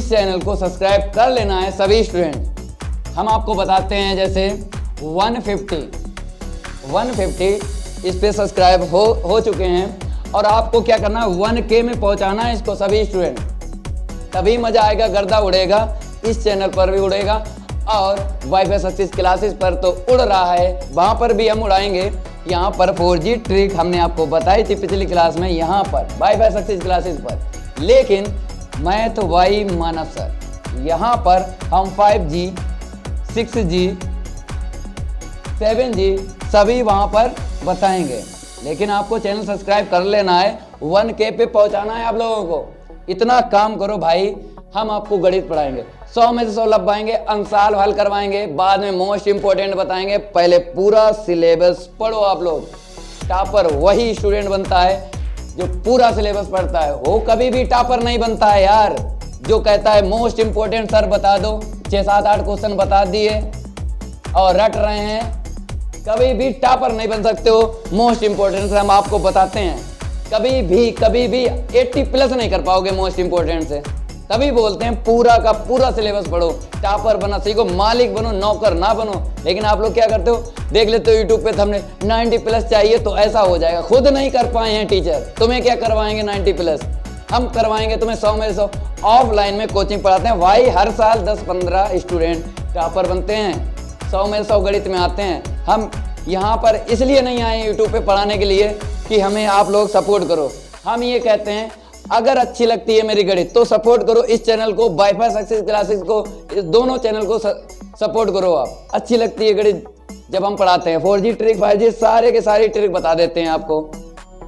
इस चैनल को सब्सक्राइब कर लेना है सभी स्टूडेंट। हम आपको बताते हैं जैसे 150 इस पे सब्सक्राइब हो चुके हैं और आपको क्या करना है 1K में पहुंचाना है इसको सभी स्टूडेंट, तभी मजा आएगा, गर्दा उड़ेगा, इस चैनल पर भी उड़ेगा और वाईफाई सक्सेस क्लासेस पर तो उड़ रहा है, वहाँ पर भी हम उड़ाएंगे। यहाँ पर 4G ट्रिक हमने आपको बताई थी पिछली क्लास में, यहाँ पर वाईफाई सक्सेस क्लासेस पर, लेकिन मैं तो वाई मानव सर, यहाँ पर हम 5G 6G 7G सभी वहाँ पर बताएंगे। लेकिन आपको चैनल सब्सक्राइब कर लेना है, 1K पे पहुँचाना है आप लोगों को। इतना काम करो भाई, हम आपको गणित पढ़ाएंगे, 100 में से 100 लंबाएंगे, अंशाल हल करवाएंगे, बाद में मोस्ट इंपोर्टेंट बताएंगे। पहले पूरा सिलेबस पढ़ो आप लोग। टॉपर वही स्टूडेंट बनता है जो पूरा सिलेबस पढ़ता है, वो कभी भी टॉपर नहीं बनता है यार। जो कहता है मोस्ट इंपोर्टेंट सर बता दो, 6 7 8 क्वेश्चन बता दिए और रट रहे हैं, कभी भी टॉपर नहीं बन सकते हो। मोस्ट इंपोर्टेंट से हम आपको बताते हैं, कभी भी 80 प्लस नहीं कर पाओगे मोस्ट इंपोर्टेंट से। तभी बोलते हैं पूरा का पूरा सिलेबस पढ़ो, टॉपर बना सीखो, मालिक बनो, नौकर ना बनो। लेकिन आप लोग क्या करते हो, देख लेते हो यूट्यूब पे हमने 90 प्लस चाहिए तो ऐसा हो जाएगा। खुद नहीं कर पाए हैं टीचर, तुम्हें क्या करवाएंगे 90 प्लस, हम करवाएंगे तुम्हें 100 में 100। ऑफलाइन में कोचिंग पढ़ाते हैं भाई, हर साल 10-15 स्टूडेंट टॉपर बनते हैं, 100 में 100 गणित में आते हैं। हम यहाँ पर इसलिए नहीं आए यूट्यूब पे पढ़ाने के लिए कि हमें आप लोग सपोर्ट करो, हम ये कहते हैं अगर अच्छी लगती है मेरी गणित तो सपोर्ट करो इस चैनल को, वाईफाई सक्सेस क्लासेस को, इस दोनों चैनल को सपोर्ट करो आप। अच्छी लगती है गणित जब हम पढ़ाते हैं, 4G ट्रिक 5G सारे के सारी ट्रिक बता देते हैं आपको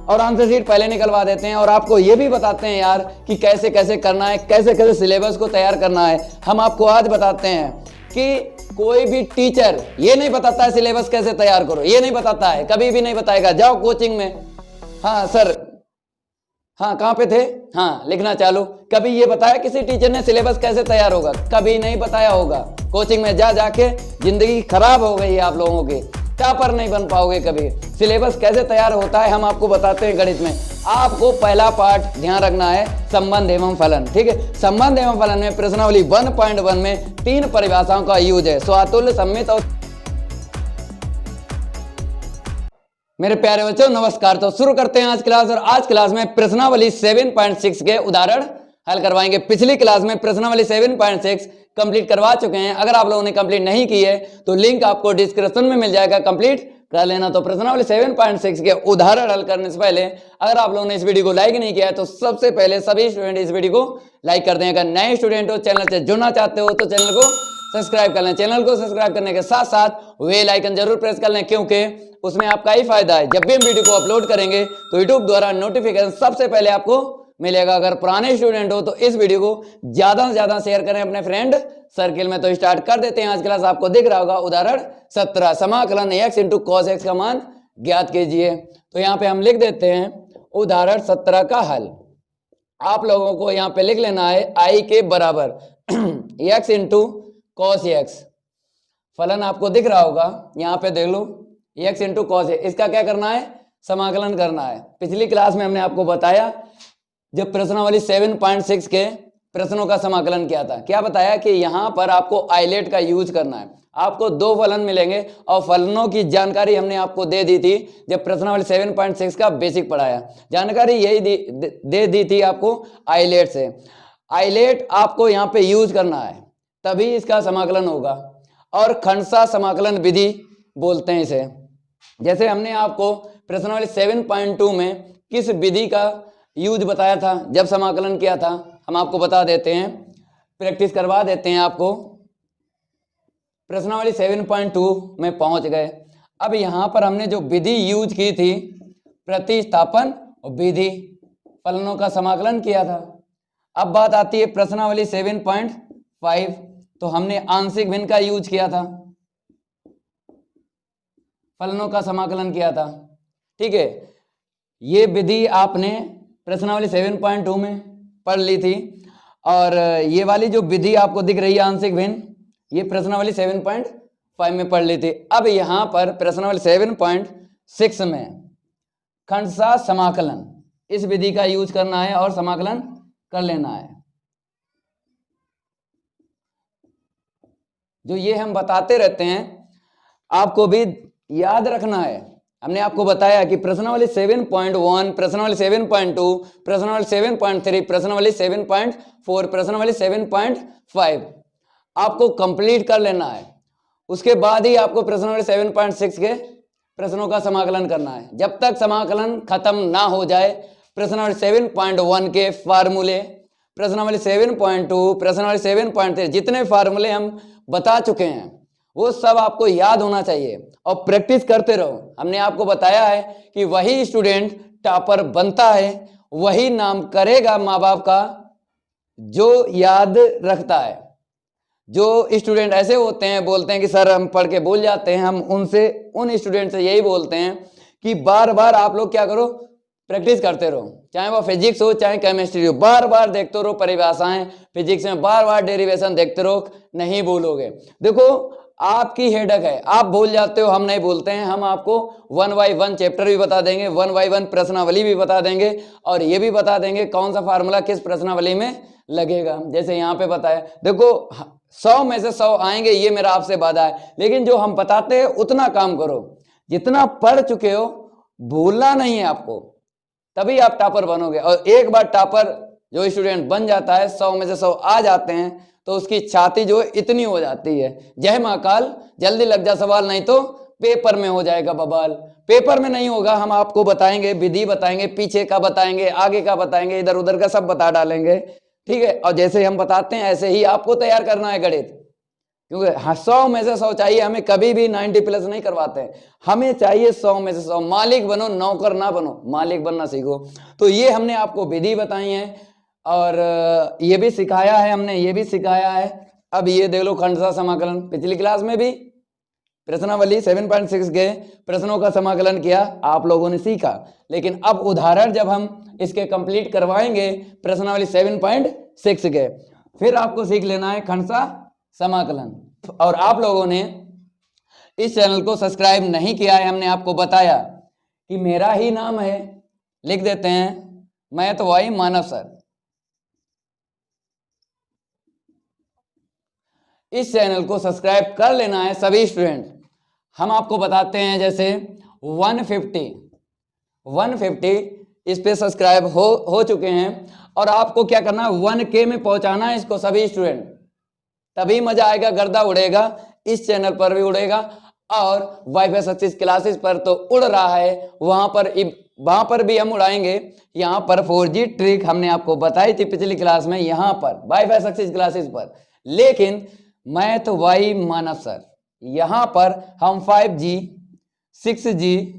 और आंसर शीट पहले निकलवा देते हैं और आपको ये भी बताते हैं यार कि कैसे कैसे करना है, कैसे कैसे सिलेबस को तैयार करना है। हम आपको आज बताते हैं कि कोई भी टीचर ये नहीं बताता है सिलेबस कैसे तैयार करो, ये नहीं बताता है, कभी भी नहीं बताएगा। जाओ कोचिंग में, हाँ सर, हाँ कहाँ पे थे, हाँ लिखना चालू, कभी ये बताया किसी टीचर ने सिलेबस कैसे तैयार होगा? कभी नहीं बताया होगा। कोचिंग में जाके जिंदगी खराब हो गई है आप लोगों की, टॉपर नहीं बन पाओगे कभी। सिलेबस कैसे तैयार होता है हम आपको बताते हैं गणित में। आपको पहला पार्ट ध्यान रखना है संबंध एवं फलन, ठीक है। संबंध एवं फलन में प्रश्नावली 1.1 में 3 परिभाषाओं का यूज है, स्वातुल्य, सममित और। मेरे प्यारे बच्चों नमस्कार। तो शुरू करते हैं आज क्लास, और आज क्लास में प्रश्नावली 7.6 के उदाहरण हल करवाएंगे। पिछली क्लास में प्रश्नावली 7.6 कंप्लीट करवा चुके हैं। अगर आप लोगों ने कंप्लीट नहीं की है तो लिंक आपको डिस्क्रिप्शन में मिल जाएगा, कंप्लीट कर लेना। तो प्रश्नावली 7.6 के उदाहरण हल करने से पहले अगर आप लोगों ने इस वीडियो को लाइक नहीं किया है तो सबसे पहले सभी स्टूडेंट इस वीडियो को लाइक कर दें। अगर नए स्टूडेंट हो, चैनल से जुड़ना चाहते हो तो चैनल को सब्सक्राइब कर लें। चैनल को सब्सक्राइब करने के साथ साथ बेल आइकन जरूर प्रेस कर लें, क्योंकि उसमें आपका ही फायदा है। जब भी हम वीडियो को अपलोड करेंगे तो यूट्यूब द्वारा नोटिफिकेशन सबसे पहले आपको मिलेगा। अगर पुराने स्टूडेंट हो तो इस वीडियो को ज्यादा से ज्यादा शेयर करें अपने फ्रेंड सर्किल में। तो स्टार्ट कर देते हैं आज क्लास। आपको दिख रहा होगा उदाहरण 17, समाकलन x इंटू cos x का मान ज्ञात कीजिए। तो यहाँ पे हम लिख देते हैं उदाहरण 17 का हल। आप लोगों को यहाँ पे लिख लेना है i के बराबर x इंटू cos x। फलन आपको दिख रहा होगा, यहाँ पे देख लो x इंटू cos x। इसका क्या करना है, समाकलन करना है। पिछली क्लास में हमने आपको बताया जब प्रश्नावली 7.6 के प्रश्नों का समाकलन किया था, क्या बताया कि यहाँ पर आपको आइलेट का यूज करना है। आपको 2 फलन मिलेंगे और फलनों की जानकारी हमने आपको दे दी थी जब प्रश्नावली 7.6 का बेसिक पढ़ाया। जानकारी यही दे दी थी आपको आइलेट से। आइलेट आपको यहाँ पे यूज करना है तभी इसका समाकलन होगा, और खंडसा समाकलन विधि बोलते हैं इसे। जैसे हमने आपको प्रश्नावली 7.2 में किस विधि का यूज बताया था जब समाकलन किया था, हम आपको बता देते हैं, प्रैक्टिस करवा देते हैं आपको। प्रश्नावली 7.2 में पहुंच गए। अब यहाँ पर हमने जो विधि यूज की थी प्रतिस्थापन विधि, फलनों का समाकलन किया था। अब बात आती है प्रश्नावली 7.5, तो हमने आंशिक भिन्न का यूज किया था, फलनों का समाकलन किया था, ठीक है। ये विधि आपने प्रश्नावली 7.2 में पढ़ ली थी, और ये वाली जो विधि आपको दिख रही है आंशिक भिन्न, ये प्रश्नावली 7.5 में पढ़ ली थी। अब यहाँ पर प्रश्नावली 7.6 में खंडसा समाकलन, इस विधि का यूज करना है और समाकलन कर लेना है। जो ये हम बताते रहते हैं आपको भी याद रखना है। हमने आपको बताया कि प्रश्नावली 7.1, प्रश्नावली 7.2, प्रश्नावली 7.3, प्रश्नावली 7.4, प्रश्नावली 7.5 आपको कंप्लीट कर लेना है। उसके बाद ही आपको प्रश्नावली 7.6 के प्रश्नों का समाकलन करना है। जब तक समाकलन खत्म ना हो जाए प्रश्नावली 7.1 के फार्मूले, प्रश्नावली 7.2, प्रश्नावली 7.3 जितने फार्मूले हम बता चुके हैं वो सब आपको याद होना चाहिए और प्रैक्टिस करते रहो। हमने आपको बताया है कि वही स्टूडेंट टॉपर बनता है, वही नाम करेगा माँ बाप का जो याद रखता है। जो स्टूडेंट ऐसे होते हैं बोलते हैं कि सर हम पढ़ के भूल जाते हैं, हम उन स्टूडेंट से यही बोलते हैं कि बार बार आप लोग क्या करो, प्रैक्टिस करते रहो। चाहे वो फिजिक्स हो चाहे केमिस्ट्री हो, बार बार देखते रहो परिभाषाएं। फिजिक्स में बार बार डेरिवेशन देखते रहो, नहीं भूलोगे। देखो आपकी हेडक है, आप भूल जाते हो, हम नहीं भूलते हैं। हम आपको 1 बाय 1 चैप्टर भी बता देंगे, 1 बाय 1 प्रश्नावली भी बता देंगे और ये भी बता देंगे कौन सा फार्मूला किस प्रश्नावली में लगेगा। जैसे यहाँ पे बताया, देखो 100 में से 100 आएंगे, ये मेरा आपसे वादा है। लेकिन जो हम बताते हैं उतना काम करो, जितना पढ़ चुके हो भूलना नहीं है आपको, तभी आप टॉपर बनोगे। और एक बार टॉपर जो स्टूडेंट बन जाता है, 100 में से 100 आ जाते हैं, तो उसकी छाती जो इतनी हो जाती है, जय महाकाल जल्दी लग जा सवाल, नहीं तो पेपर में हो जाएगा बवाल। पेपर में नहीं होगा, हम आपको बताएंगे, विधि बताएंगे, पीछे का बताएंगे, आगे का बताएंगे, इधर उधर का सब बता डालेंगे, ठीक है। और जैसे हम बताते हैं ऐसे ही आपको तैयार करना है गणित, क्योंकि 100 में से 100 चाहिए हमें, कभी भी 90 प्लस नहीं करवाते हैं, हमें चाहिए 100 में से 100। मालिक बनो, नौकर ना बनो, मालिक बनना सीखो। तो ये हमने आपको विधि बताई है और ये भी सिखाया है हमने, ये भी सिखाया है। अब ये देख लो खंडशः समाकलन, पिछली क्लास में भी प्रश्नावली 7.6 के प्रश्नों का समाकलन किया, आप लोगों ने सीखा। लेकिन अब उदाहरण जब हम इसके कंप्लीट करवाएंगे प्रश्नावली 7.6 के, फिर आपको सीख लेना है खंडशः समाकलन। और आप लोगों ने इस चैनल को सब्सक्राइब नहीं किया है, हमने आपको बताया कि मेरा ही नाम है, लिख देते हैं मैं तो वही मानव सर। इस चैनल को सब्सक्राइब कर लेना है सभी स्टूडेंट। हम आपको बताते हैं जैसे 150 इस पे सब्सक्राइब हो चुके हैं और आपको क्या करना है 1K में पहुंचाना है इसको सभी स्टूडेंट, तभी मजा आएगा, गर्दा उड़ेगा, इस चैनल पर भी उड़ेगा और वाईफाई सक्सेस क्लासेस पर तो उड़ रहा है, वहां पर भी हम उड़ाएंगे। यहाँ पर 4G ट्रिक हमने आपको बताई थी पिछली क्लास में, यहाँ पर वाईफाई सक्सेस क्लासेस पर। लेकिन मैं तो वाई मानव सर, यहाँ पर हम 5G 6G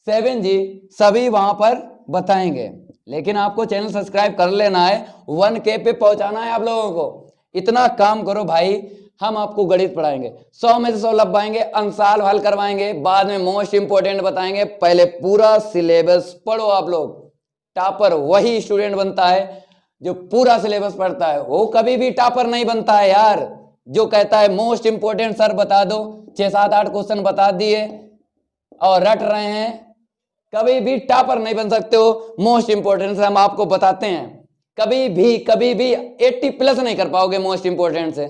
7G सभी वहां पर बताएंगे। लेकिन आपको चैनल सब्सक्राइब कर लेना है, 1K पे पहुंचाना है आप लोगों को। इतना काम करो भाई, हम आपको गणित पढ़ाएंगे, 100 में से 100 लंबाएंगे, अंशाल हल करवाएंगे, बाद में मोस्ट इंपोर्टेंट बताएंगे। पहले पूरा सिलेबस पढ़ो आप लोग। टॉपर वही स्टूडेंट बनता है जो पूरा सिलेबस पढ़ता है, वो कभी भी टॉपर नहीं बनता है यार। जो कहता है मोस्ट इंपोर्टेंट सर बता दो, 6 7 8 क्वेश्चन बता दिए और रट रहे हैं, कभी भी टॉपर नहीं बन सकते हो। मोस्ट इंपोर्टेंट हम आपको बताते हैं, कभी भी 80 प्लस नहीं कर पाओगे मोस्ट इंपोर्टेंट से।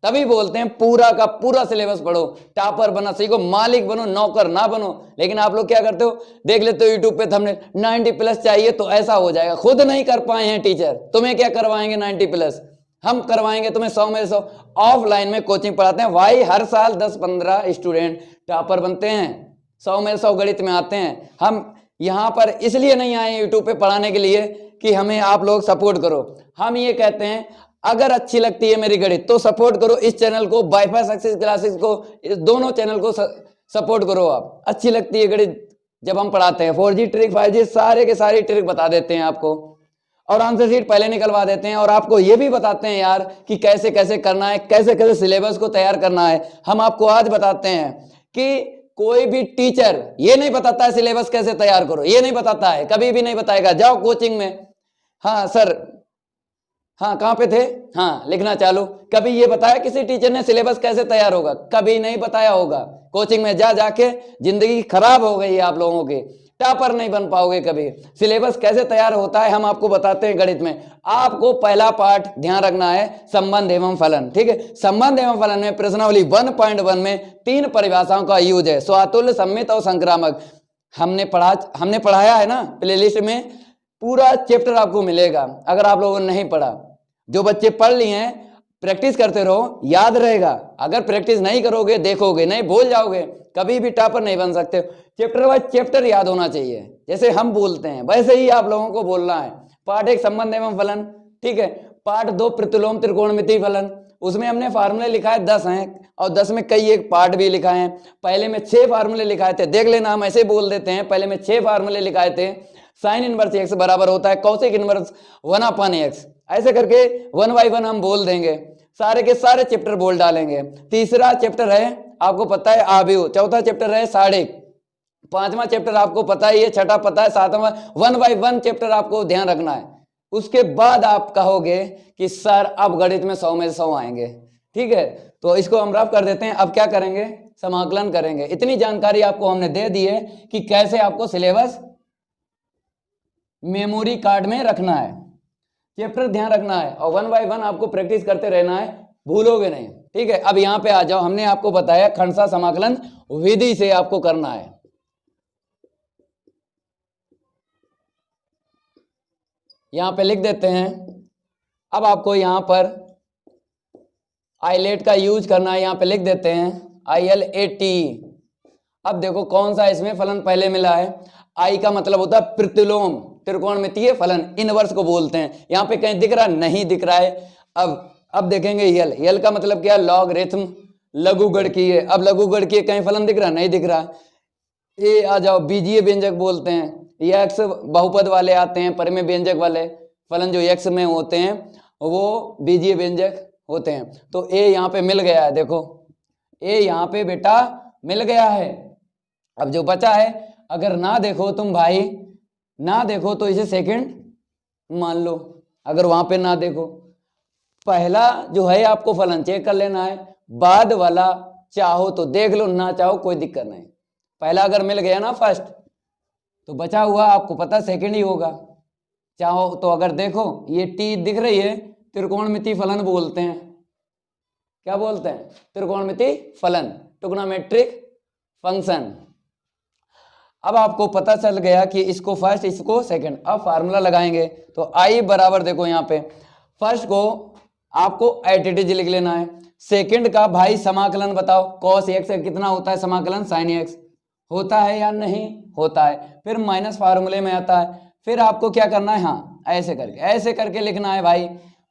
तभी बोलते हैं पूरा का पूरा सिलेबस पढ़ो, टॉपर बना सीखो, मालिक बनो, नौकर ना बनो। लेकिन आप लोग क्या करते हो, देख लेते हो यूट्यूब पे थंबनेल 90 प्लस चाहिए तो ऐसा हो जाएगा। खुद नहीं कर पाए हैं टीचर, तुम्हें क्या करवाएंगे 90 प्लस, हम करवाएंगे तुम्हें 100 में 100। ऑफलाइन में कोचिंग पढ़ाते हैं भाई, हर साल 10-15 स्टूडेंट टॉपर बनते हैं, 100 में 100 गणित में आते हैं। हम यहाँ पर इसलिए नहीं आए यूट्यूब पे पढ़ाने के लिए कि हमें आप लोग सपोर्ट करो, हम ये कहते हैं अगर अच्छी लगती है मेरी गणित तो सपोर्ट करो इस चैनल को, वाईफाई सक्सेस क्लासेस को, इस दोनों चैनल को सपोर्ट करो आप। अच्छी लगती है गणित जब हम पढ़ाते हैं, 4G ट्रिक 5G सारे के सारी ट्रिक बता देते हैं आपको और आंसर शीट पहले निकलवा देते हैं और आपको ये भी बताते हैं यार कि कैसे कैसे करना है, कैसे कैसे सिलेबस को तैयार करना है। हम आपको आज बताते हैं कि कोई भी टीचर ये नहीं बताता है सिलेबस कैसे तैयार करो, ये नहीं बताता है, कभी भी नहीं बताएगा। जाओ कोचिंग में, हाँ सर, हाँ कहाँ पे थे, हाँ लिखना चालू। कभी ये बताया किसी टीचर ने सिलेबस कैसे तैयार होगा? कभी नहीं बताया होगा। कोचिंग में जाके जिंदगी खराब हो गई है आप लोगों की। टॉपर नहीं बन पाओगे कभी। सिलेबस कैसे तैयार होता है हम आपको बताते हैं गणित में। आपको पहला पार्ट ध्यान रखना है संबंध एवं फलन, ठीक है। संबंध एवं फलन में प्रश्नावली 1.1 में 3 परिभाषाओं का यूज है, स्वातुल्य, सम्मित और संक्रामक। हमने पढ़ाया है ना प्लेलिस्ट में, पूरा चैप्टर आपको मिलेगा अगर आप लोगों ने नहीं पढ़ा। जो बच्चे पढ़ लिए हैं प्रैक्टिस करते रहो, याद रहेगा। अगर प्रैक्टिस नहीं करोगे, देखोगे नहीं, भूल जाओगे, कभी भी टॉपर नहीं बन सकते। चैप्टर वाइज चैप्टर याद होना चाहिए, जैसे हम बोलते हैं वैसे ही आप लोगों को बोलना है। पार्ट 1 संबंध एवं फलन, ठीक है। पार्ट 2 प्रतिलोम त्रिकोणमितीय फलन, उसमें हमने फार्मूले लिखा है 10 हैं और 10 में कई एक पार्ट भी लिखा है। पहले में 6 फार्मूले लिखाए थे, देख लेना, हम ऐसे बोल देते हैं। पहले में 6 फार्मूले लिखाए थे। साइन इनवर्स एक्स बराबर होता है कौशिक इनवर्स 1/x, ऐसे करके 1 by 1 हम बोल देंगे। सारे के सारे चैप्टर बोल डालेंगे। तीसरा चैप्टर है आपको पता है आव्यूह, चौथा चैप्टर है सारणिक, पांचवा चैप्टर आपको पता ही है, छठा पता है, सातवां 1 by 1 चैप्टर आपको ध्यान रखना है। उसके बाद आप कहोगे कि सर अब गणित में 100 में 100 आएंगे, ठीक है। तो इसको हम रफ कर देते हैं। अब क्या करेंगे, समाकलन करेंगे। इतनी जानकारी आपको हमने दे दी है कि कैसे आपको सिलेबस मेमोरी कार्ड में रखना है, चैप्टर ध्यान रखना है और 1 by 1 आपको प्रैक्टिस करते रहना है, भूलोगे नहीं, ठीक है। अब यहां पे आ जाओ, हमने आपको बताया खंडसा समाकलन विधि से आपको करना है। यहां पे लिख देते हैं। अब आपको यहां पर आईलेट का यूज करना है, यहां पे लिख देते हैं ILAT। अब देखो कौन सा इसमें फलन पहले मिला है। आई का मतलब होता है प्रतिलोम त्रिकोणमितीय फलन, इनवर्स को बोलते हैं। यहाँ पे कहीं दिख रहा नहीं दिख रहा है। अब देखेंगे यल का मतलब क्या, लॉगरिथम, लघुगणकीय। अब लघुगणकीय कहीं फलन दिख रहा नहीं दिख रहा। ये आ जाओ बीजीय व्यंजक बोलते हैं, ये एक्स बहुपद वाले आते हैं, परिमेय व्यंजक वाले फलन जो एक्स में होते हैं वो बीजीय व्यंजक होते हैं। तो ए यहाँ पे मिल गया है, देखो ए यहाँ पे बेटा मिल गया है। अब जो बचा है, अगर ना देखो तुम भाई, ना देखो तो इसे सेकंड मान लो। अगर वहां पे ना देखो, पहला जो है आपको फलन चेक कर लेना है, बाद वाला चाहो तो देख लो, ना चाहो कोई दिक्कत नहीं। पहला अगर मिल गया ना फर्स्ट, तो बचा हुआ आपको पता सेकंड ही होगा। चाहो तो अगर देखो ये टी दिख रही है, त्रिकोणमितीय फलन बोलते हैं। क्या बोलते हैं, त्रिकोणमितीय फलन, ट्रिग्नोमेट्रिक फंक्शन। अब आपको पता चल गया कि इसको फर्स्ट इसको सेकंड। अब फार्मूला लगाएंगे तो आई बराबर, देखो यहाँ पे फर्स्ट को आपको एटीटीज लिख लेना है, सेकंड का भाई समाकलन बताओ, कॉस एक्स कितना होता है समाकलन, साइन एक्स होता है या नहीं होता है। फिर माइनस फार्मूले में आता है। फिर आपको क्या करना है, हाँ ऐसे करके लिखना है भाई।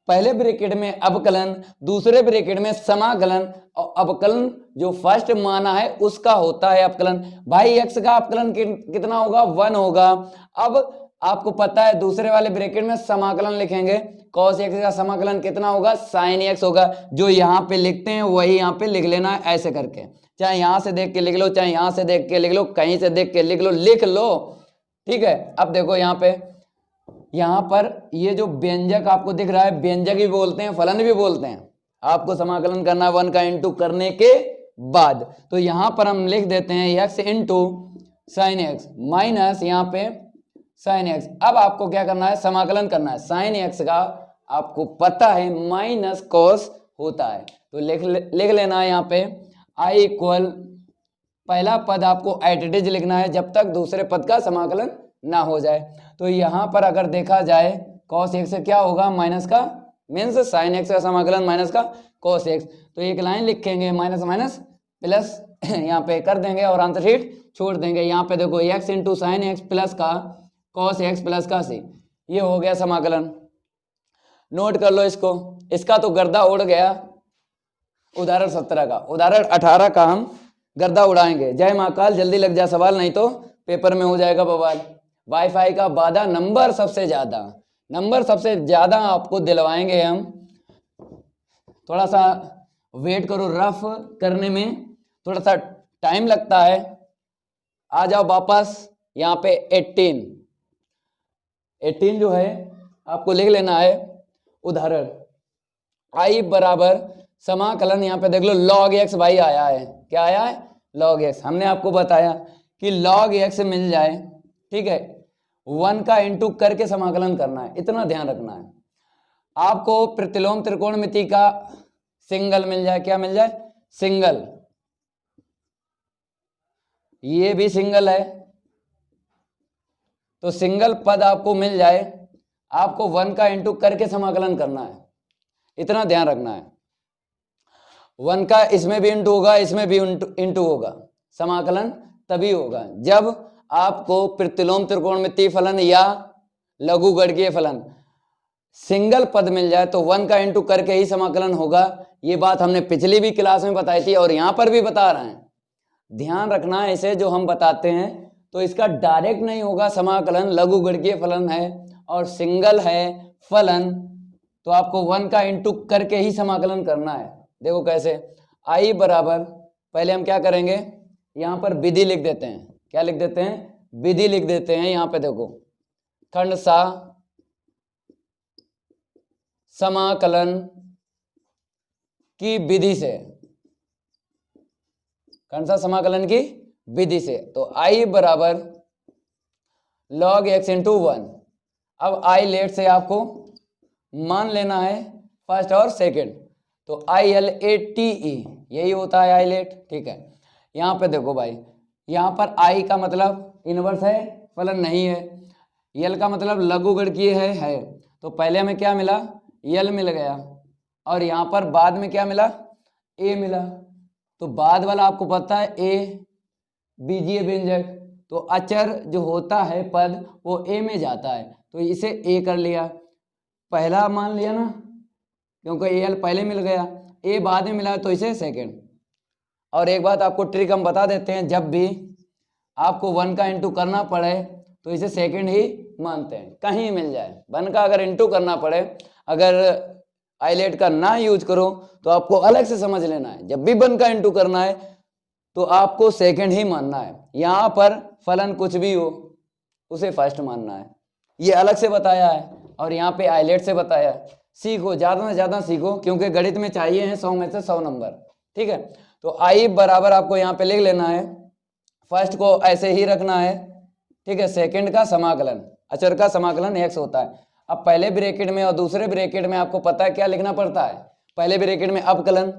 पहले ब्रैकेट में अवकलन, दूसरे ब्रैकेट में समाकलन, और अवकलन जो फर्स्ट माना है उसका होता है अपकलन। भाई एक्स का अपकलन कितना होगा, 1 होगा। अब आपको पता है दूसरे वाले ब्रैकेट में समाकलन लिखेंगे, कॉस एक्स का समाकलन कितना होगा, साइन एक्स होगा। जो यहाँ पे लिखते हैं वही यहाँ पे लिख लेना है ऐसे करके, चाहे यहाँ से देख के लिख लो, चाहे यहाँ से देख के लिख लो, कहीं से देख के लिख लो, ठीक है। अब देखो यहाँ पर ये जो व्यंजक आपको दिख रहा है, व्यंजक भी बोलते हैं फलन भी बोलते हैं। आपको समाकलन करना है 1 का इंटू करने के बाद, तो यहां पर हम लिख देते हैं x into sine x minus यहाँ पे साइन एक्स। अब आपको क्या करना है, समाकलन करना है। साइन एक्स का आपको पता है माइनस कॉस होता है, तो लिख लेना है यहाँ पे i इक्वल, पहला पद आपको एटीटीज लिखना है जब तक दूसरे पद का समाकलन ना हो जाए। तो यहाँ पर अगर देखा जाए कॉस एक्स क्या होगा, माइनस का मीन्स साइन एक्स का समाकलन माइनस का कॉस एक्स। तो एक लाइन लिखेंगे माइनस माइनस प्लस यहाँ पे कर देंगे और आंसर शीट छोड़ देंगे। यहाँ पे देखो x into sine x plus का कॉस एक्स प्लस का सी, ये हो गया समाकलन। नोट कर लो इसको, इसका तो गर्दा उड़ गया उदाहरण 17 का। उदाहरण 18 का हम गर्दा उड़ाएंगे। जय महाकाल, जल्दी लग जा सवाल, नहीं तो पेपर में हो जाएगा बवाल। वाईफाई का वादा नंबर सबसे ज्यादा आपको दिलवाएंगे हम। थोड़ा सा वेट करो, रफ करने में थोड़ा सा टाइम लगता है। आ जाओ वापस यहाँ पे 18 जो है आपको लिख लेना है उदाहरण। आई बराबर समाकलन, यहाँ पे देख लो log x भाई आया है, क्या आया है, log x। हमने आपको बताया कि log x मिल जाए ठीक है, 1 का इंटू करके समाकलन करना है, इतना ध्यान रखना है। आपको प्रतिलोम त्रिकोणमिति का सिंगल मिल जाए, क्या मिल जाए, सिंगल, ये भी सिंगल है, तो सिंगल पद आपको मिल जाए, आपको 1 का इंटू करके समाकलन करना है, इतना ध्यान रखना है। 1 का इसमें भी इंटू होगा, इसमें भी इंटू होगा, समाकलन तभी होगा जब आपको प्रतिलोम त्रिकोणमितीय फलन या लघुगणकीय फलन सिंगल पद मिल जाए, तो 1 का इंटू करके ही समाकलन होगा। ये बात हमने पिछली भी क्लास में बताई थी और यहां पर भी बता रहे हैं, ध्यान रखना है इसे, जो हम बताते हैं तो इसका डायरेक्ट नहीं होगा समाकलन, लघुगणकीय फलन है और सिंगल है फलन, तो आपको 1 का इंटू करके ही समाकलन करना है। देखो कैसे, आई बराबर, पहले हम क्या करेंगे, यहां पर विधि लिख देते हैं, क्या लिख देते हैं, विधि लिख देते हैं। यहां पे देखो, खंड सा समाकलन की विधि से, खंड सा समाकलन की विधि से, तो आई बराबर log x इंटू 1। अब आई लेट से आपको मान लेना है फर्स्ट और सेकंड, तो I L A T E यही होता है आई लेट, ठीक है। यहाँ पे देखो भाई, यहाँ पर आई का मतलब इनवर्स है, फलन नहीं है, यल का मतलब लघुगणकीय है, तो पहले हमें क्या मिला, यल मिल गया, और यहाँ पर बाद में क्या मिला, ए मिला, तो बाद वाला आपको पता है ए बीजीय व्यंजक, तो अचर जो होता है पद वो ए में जाता है, तो इसे ए कर लिया, पहला मान लिया ना, क्योंकि एल पहले मिल गया, ए बाद में मिला तो इसे सेकंड। और एक बात आपको ट्रिक हम बता देते हैं, जब भी आपको 1 का इंटू करना पड़े तो इसे सेकंड ही मानते हैं, कहीं मिल जाए 1 का अगर इंटू करना पड़े, अगर आइलेट का ना यूज करो तो आपको अलग से समझ लेना है, जब भी 1 का इंटू करना है तो आपको सेकंड ही मानना है। यहाँ पर फलन कुछ भी हो उसे फर्स्ट मानना है, ये अलग से बताया है और यहाँ पे आइलेट से बताया है। सीखो, ज़्यादा से ज़्यादा सीखो, क्योंकि गणित में चाहिए हैं 100 में से 100 नंबर, ठीक है। तो आई बराबर आपको यहाँ पे लिख लेना है, फर्स्ट को ऐसे ही रखना है, ठीक है, सेकंड का समाकलन, अचर का समाकलन x होता है। अब पहले ब्रैकेट में और दूसरे ब्रैकेट में आपको पता है क्या लिखना पड़ता है, पहले ब्रैकेट में अवकलन,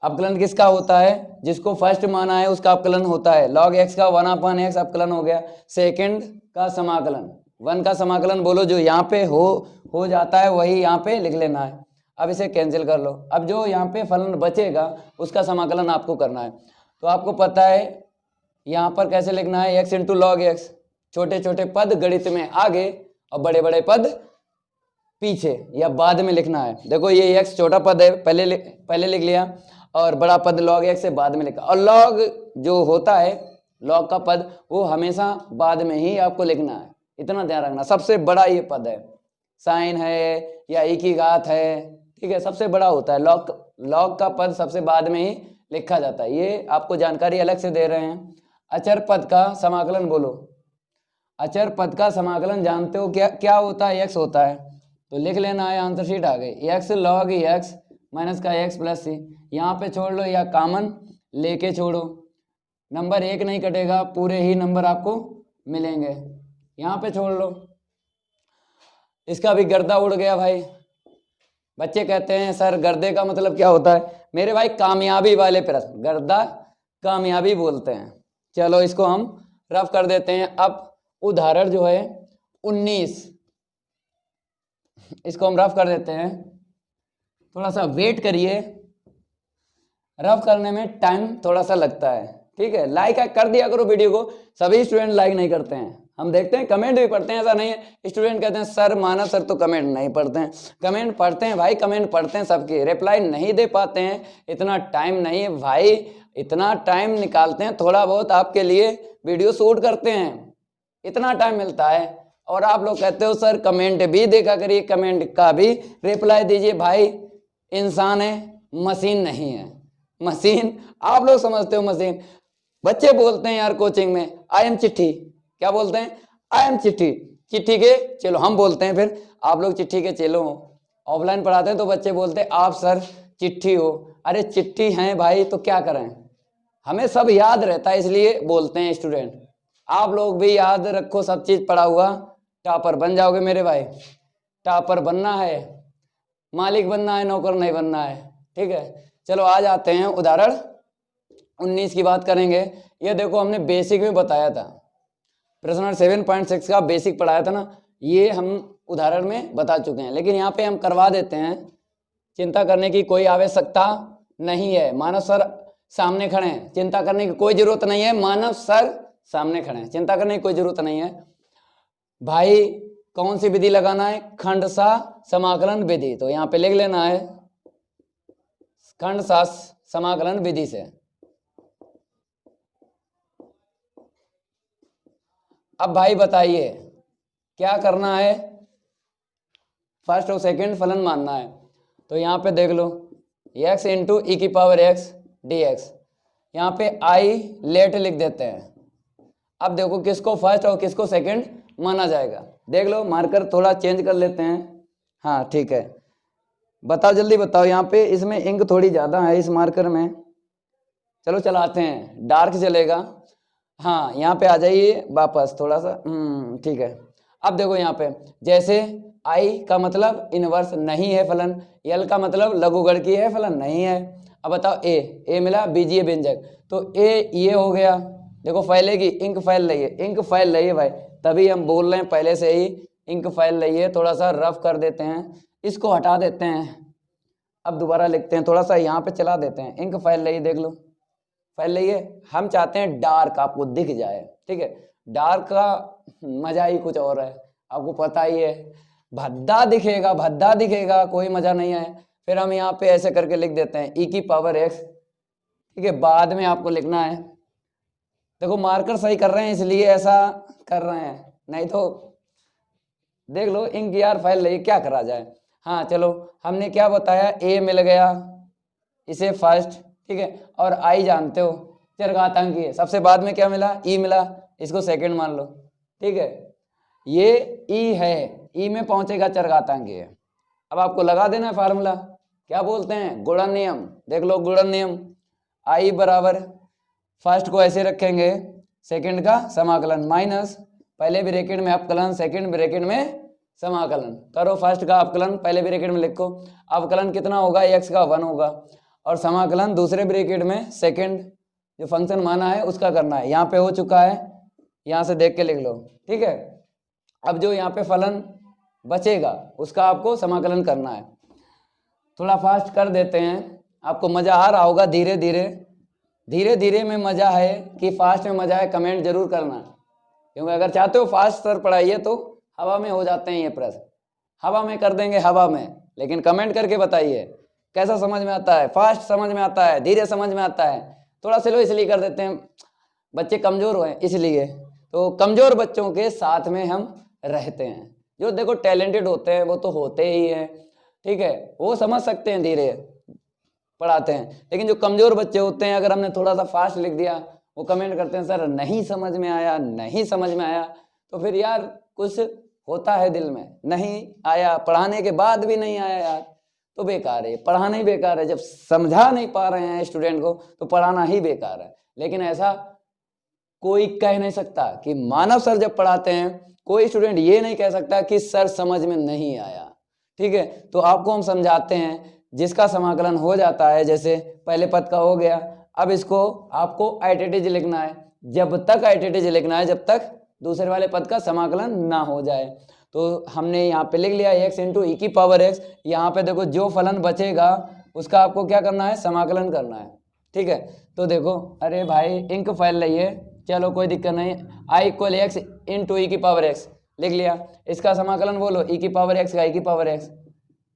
अवकलन किसका होता है, जिसको फर्स्ट माना है उसका अवकलन होता है, log x का 1/x अवकलन हो गया, सेकंड का समाकलन, 1 का समाकलन बोलो, जो यहाँ पे हो जाता है वही यहाँ पे लिख लेना है। अब इसे कैंसिल कर लो, अब जो यहाँ पे फलन बचेगा उसका समाकलन आपको करना है। तो आपको पता है यहाँ पर कैसे लिखना है, x इंटू लॉग एक्स, छोटे छोटे पद गणित में आगे और बड़े बड़े पद पीछे या बाद में लिखना है। देखो ये x छोटा पद है, पहले लिख लिया, और बड़ा पद log x से बाद में लिखा, और log जो होता है log का पद वो हमेशा बाद में ही आपको लिखना है, इतना ध्यान रखना। सबसे बड़ा ये पद है, साइन है या e की घात है, ठीक है, सबसे बड़ा होता है, log का पद सबसे बाद में ही लिखा जाता है, ये आपको जानकारी अलग से दे रहे हैं। अचर पद का समाकलन बोलो, अचर पद का समाकलन जानते हो क्या होता है, x होता है, तो लिख लेना है, आंसर शीट आ गई, x log x माइनस का x प्लस सी, यहाँ पे छोड़ लो या कॉमन लेके छोड़ो, नंबर 1 नहीं कटेगा, पूरे ही नंबर आपको मिलेंगे, यहाँ पे छोड़ लो। इसका भी गर्दा उड़ गया भाई, बच्चे कहते हैं सर गर्दे का मतलब क्या होता है, मेरे भाई कामयाबी वाले प्रश्न, गर्दा कामयाबी बोलते हैं। चलो इसको हम रफ कर देते हैं। अब उदाहरण जो है 19, इसको हम रफ कर देते हैं, थोड़ा सा वेट करिए, रफ करने में टाइम थोड़ा सा लगता है, ठीक है। लाइक कर दिया करो वीडियो को, सभी स्टूडेंट लाइक नहीं करते हैं, हम देखते हैं कमेंट भी पढ़ते हैं, ऐसा नहीं है स्टूडेंट कहते हैं सर माना सर तो कमेंट नहीं पढ़ते हैं, कमेंट पढ़ते हैं भाई, कमेंट पढ़ते हैं सबके, रिप्लाई नहीं दे पाते हैं, इतना टाइम नहीं है भाई, इतना टाइम निकालते हैं, थोड़ा बहुत आपके लिए वीडियो शूट करते हैं, इतना टाइम मिलता है, और आप लोग कहते हो सर कमेंट भी देखा करिए, कमेंट का भी रिप्लाई दीजिए। भाई इंसान है, मशीन नहीं है, मशीन आप लोग समझते हो मशीन, बच्चे बोलते हैं यार कोचिंग में आई एम चिट्ठी, क्या बोलते हैं, आई एम चिट्ठी, चिट्ठी के चलो हम बोलते हैं, फिर आप लोग चिट्ठी के चलो हो, ऑफलाइन पढ़ाते हैं तो बच्चे बोलते हैं आप सर चिट्ठी हो, अरे चिट्ठी हैं भाई तो क्या करें, हमें सब याद रहता है इसलिए बोलते हैं स्टूडेंट, आप लोग भी याद रखो, सब चीज पढ़ा हुआ, टॉपर बन जाओगे मेरे भाई। टॉपर बनना है, मालिक बनना है, नौकर नहीं बनना है, ठीक है। चलो आ जाते हैं उदाहरण 19 की बात करेंगे। ये देखो हमने बेसिक में बताया था, प्रश्न नंबर 7.6 का बेसिक पढ़ाया था ना, ये हम उदाहरण में बता चुके हैं, लेकिन यहाँ पे हम करवा देते हैं। चिंता करने की कोई आवश्यकता नहीं है, मानव सर सामने खड़े हैं, चिंता करने की कोई जरूरत नहीं है, मानव सर सामने खड़े हैं, चिंता करने की कोई जरूरत नहीं है भाई। कौन सी विधि लगाना है? खंडशः समाकलन विधि। तो यहाँ पे लिख लेना है खंडशः समाकलन विधि से। अब भाई बताइए क्या करना है? फर्स्ट और सेकंड फलन मानना है। तो यहाँ पे देख लो x इंटू ई की पावर x dx, यहाँ पे आई लेट लिख देते हैं। अब देखो किसको फर्स्ट और किसको सेकंड माना जाएगा, देख लो, मार्कर थोड़ा चेंज कर लेते हैं। हाँ ठीक है, बताओ जल्दी बताओ। यहाँ पे इसमें इंक थोड़ी ज़्यादा है इस मार्कर में, चलो चलाते हैं, डार्क चलेगा। हाँ यहाँ पे आ जाइए वापस थोड़ा सा, ठीक है। अब देखो यहाँ पे जैसे आई का मतलब इनवर्स नहीं है फलन, यल का मतलब लघुगणकीय है फलन नहीं है। अब बताओ ए मिला बीजीय व्यंजक, तो ए ये हो गया। देखो फैलेगी, इंक फैल रही है, इंक फैल रही है भाई, तभी हम बोल रहे हैं पहले से ही इंक फैल रही है। थोड़ा सा रफ कर देते हैं, इसको हटा देते हैं, अब दोबारा लिखते हैं, थोड़ा सा यहाँ पे चला देते हैं। इंक फैल रही है, देख लो फैल रही है। हम चाहते हैं डार्क आपको दिख जाए, ठीक है। डार्क का मजा ही कुछ और है, आपको पता ही है। भद्दा दिखेगा, भद्दा दिखेगा, कोई मजा नहीं है। फिर हम यहाँ पे ऐसे करके लिख देते हैं ई की पावर x, ठीक है। बाद में आपको लिखना है, देखो मार्कर सही कर रहे हैं इसलिए ऐसा कर रहे हैं, नहीं तो देख लो इंक यार फैल रही, क्या करा जाए। हाँ चलो, हमने क्या बताया, ए मिल गया इसे फर्स्ट, ठीक है, और आई जानते हो चरघातांकी है, सबसे बाद में क्या मिला, ई मिला, इसको सेकंड मान लो, ठीक है। ये ई है, ई में पहुंचेगा चरघातांकी है। अब आपको लगा देना है फार्मूला, क्या बोलते हैं, गुणन नियम। देख लो गुणन नियम, आई बराबर फर्स्ट को ऐसे रखेंगे, सेकंड का समाकलन माइनस पहले ब्रैकेट में अपकलन, सेकंड ब्रैकेट में समाकलन करो। फर्स्ट का अपकलन पहले ब्रैकेट में लिखो, अवकलन कितना होगा, x का 1 होगा, और समाकलन दूसरे ब्रैकेट में सेकंड जो फंक्शन माना है उसका करना है। यहाँ पे हो चुका है, यहाँ से देख के लिख लो, ठीक है। अब जो यहाँ पे फलन बचेगा उसका आपको समाकलन करना है। थोड़ा फास्ट कर देते हैं, आपको मजा आ रहा होगा, धीरे धीरे धीरे धीरे में मजा है कि फास्ट में मजा है, कमेंट जरूर करना, क्योंकि अगर चाहते हो फास्ट सर पढ़ाइए तो हवा में हो जाते हैं ये प्रश्न, हवा में कर देंगे हवा में, लेकिन कमेंट करके बताइए कैसा समझ में आता है, फास्ट समझ में आता है, धीरे समझ में आता है। थोड़ा स्लो इसलिए कर देते हैं, बच्चे कमजोर हुए इसलिए, तो कमजोर बच्चों के साथ में हम रहते हैं। जो देखो टैलेंटेड होते हैं वो तो होते ही हैं, ठीक है, वो समझ सकते हैं, धीरे पढ़ाते हैं। लेकिन जो कमजोर बच्चे होते हैं, अगर हमने थोड़ा सा फास्ट लिख दिया, वो कमेंट करते हैं सर नहीं समझ में आया, नहीं समझ में आया। तो फिर यार कुछ होता है दिल में, नहीं आया, पढ़ाने के बाद भी नहीं आया यार, तो बेकार है, पढ़ाना ही बेकार है। जब समझा नहीं पा रहे हैं स्टूडेंट को तो पढ़ाना ही बेकार है। लेकिन ऐसा कोई कह नहीं सकता कि मानव सर जब पढ़ाते हैं, कोई स्टूडेंट ये नहीं कह सकता कि सर समझ में नहीं आया, ठीक है। तो आपको हम समझाते हैं, जिसका समाकलन हो जाता है, जैसे पहले पद का हो गया, अब इसको आपको आइडेंटिटी लिखना है, जब तक आइडेंटिटी लिखना है जब तक दूसरे वाले पद का समाकलन ना हो जाए। तो हमने यहाँ पे लिख लिया x इंटू ई की पावर x। यहाँ पे देखो जो फलन बचेगा उसका आपको क्या करना है, समाकलन करना है, ठीक है। तो देखो अरे भाई इंक फैल रही है, चलो कोई दिक्कत नहीं, आई इक्वल एक्स इंटू ई की पावर x लिख लिया। इसका समाकलन बोलो, ई की पावर x का ई की पावर x